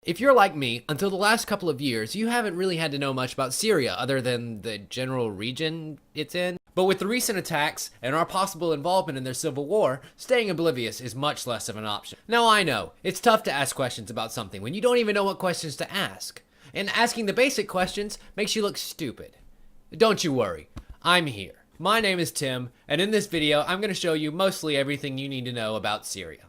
If you're like me, until the last couple of years, you haven't really had to know much about Syria other than the general region it's in. But with the recent attacks and our possible involvement in their civil war, staying oblivious is much less of an option. Now I know, it's tough to ask questions about something when you don't even know what questions to ask. And asking the basic questions makes you look stupid. Don't you worry, I'm here. My name is Tim, and in this video, I'm going to show you mostly everything you need to know about Syria.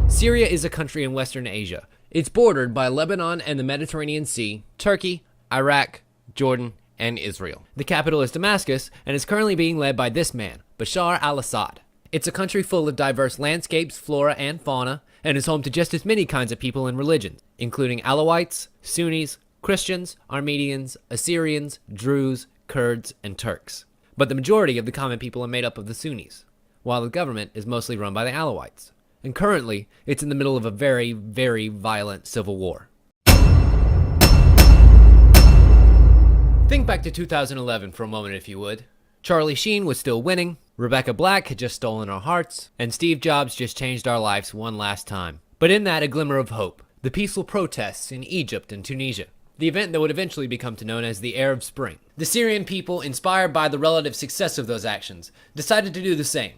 Syria is a country in Western Asia. It's bordered by Lebanon and the Mediterranean Sea, Turkey, Iraq, Jordan, and Israel. The capital is Damascus, and is currently being led by this man, Bashar al-Assad. It's a country full of diverse landscapes, flora, and fauna, and is home to just as many kinds of people and religions, including Alawites, Sunnis, Christians, Armenians, Assyrians, Druze, Kurds, and Turks. But the majority of the common people are made up of the Sunnis, while the government is mostly run by the Alawites. And currently, it's in the middle of a very, very violent civil war. Think back to 2011 for a moment, if you would. Charlie Sheen was still winning, Rebecca Black had just stolen our hearts, and Steve Jobs just changed our lives one last time. But in that, a glimmer of hope. The peaceful protests in Egypt and Tunisia. The event that would eventually become known as the Arab Spring. The Syrian people, inspired by the relative success of those actions, decided to do the same.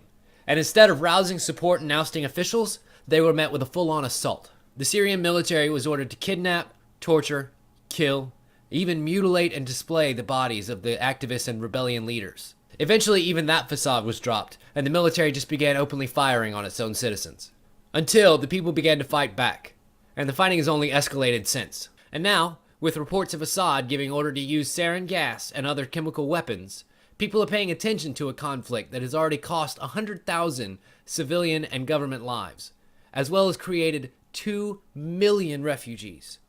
And instead of rousing support and ousting officials, they were met with a full-on assault. The Syrian military was ordered to kidnap, torture, kill, even mutilate and display the bodies of the activists and rebellion leaders. Eventually, even that facade was dropped, and the military just began openly firing on its own citizens. Until the people began to fight back, and the fighting has only escalated since. And now, with reports of Assad giving order to use sarin gas and other chemical weapons, people are paying attention to a conflict that has already cost 100,000 civilian and government lives, as well as created 2 million refugees,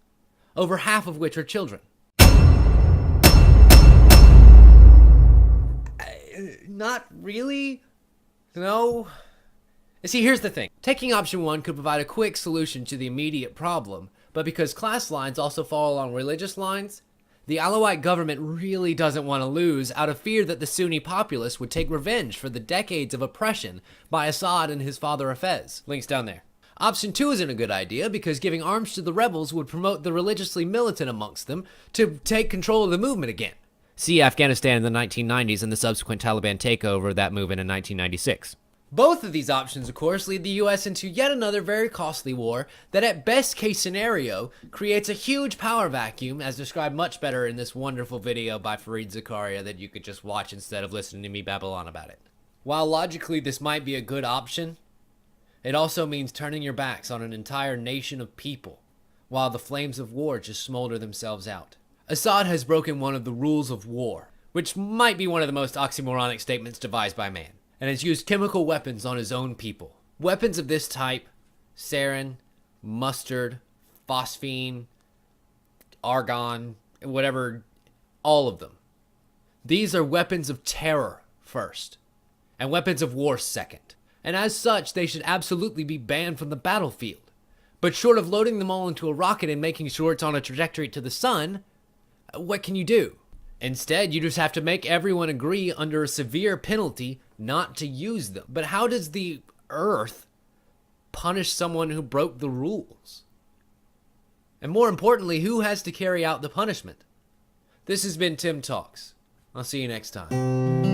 over half of which are children. Not really? No? See, here's the thing. Taking option 1 could provide a quick solution to the immediate problem, but because class lines also fall along religious lines, the Alawite government really doesn't want to lose out of fear that the Sunni populace would take revenge for the decades of oppression by Assad and his father Hafez. Link's down there. Option 2 isn't a good idea because giving arms to the rebels would promote the religiously militant amongst them to take control of the movement again. See Afghanistan in the 1990s and the subsequent Taliban takeover of that movement in 1996. Both of these options, of course, lead the US into yet another very costly war that at best case scenario creates a huge power vacuum, as described much better in this wonderful video by Zakaria that you could just watch instead of listening to me babble on about it. While logically this might be a good option, it also means turning your backs on an entire nation of people while the flames of war just smolder themselves out. Assad has broken one of the rules of war, which might be one of the most oxymoronic statements devised by man, and has used chemical weapons on his own people. Weapons of this type, sarin, mustard, phosphine, argon, whatever, all of them. These are weapons of terror first, and weapons of war second. And as such, they should absolutely be banned from the battlefield. But short of loading them all into a rocket and making sure it's on a trajectory to the sun, what can you do? Instead, you just have to make everyone agree under a severe penalty not to use them. But how does the Earth punish someone who broke the rules? And more importantly, who has to carry out the punishment? This has been Tim Talks. I'll see you next time.